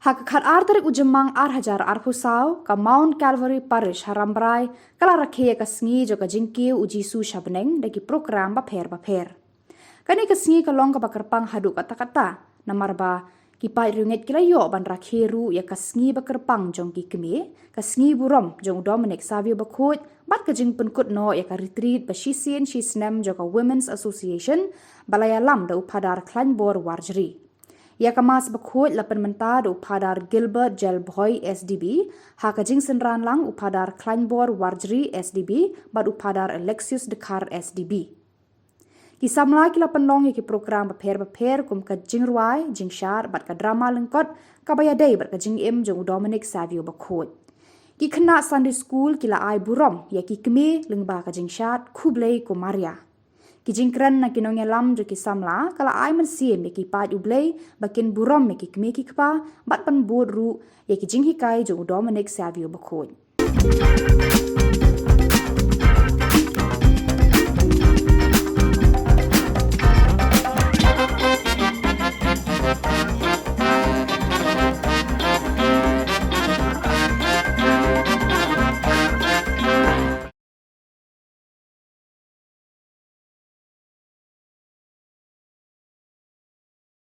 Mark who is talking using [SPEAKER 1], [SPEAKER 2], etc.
[SPEAKER 1] Hak khat artarik ujemang hajar husau ka Mount Calvary Parish Harambrai kala Rakhe ka Sngi jo ka jingki uji su shabneng dagi program baper. Kani ka Sngi ka long ka bakarpang hadu kata-kata namarba ki Peit ringet kila yo ban Rakhe ru ya ka Sngi bakarpang jong ki keme ka Sngi Burom jong Dominic Savio Bakhuid bat ka jing penkut no ya ka retreat ba shisien shisnem jo ka Women's Association balaya lam da upadar Khubor warjri. Ya kamas Bakhuid lapan mentad upadar Gilbert Jelboy SDB, haka jing senran lang upadar Khubor warjri SDB, bad upadar Alexius Dekar SDB. Ki Samla ki lapan long ki program baper kum ka jing ruai, jing syar, bad ka drama lengkot, kabayadai bad ka jing im jong Dominic Savio Bakhuid. Ki kena Sunday School ki la ai Burom, ya ki keme lengba ka jing syar, kublai ko Maria. Ki jingkran na kinong lam jo ki Samla kala ai mensie me ki Peit ublei bakin Burom me ki kme ki kpa bat pan bod ru ya ki jing hikai jo Dominic Savio Bakhuid.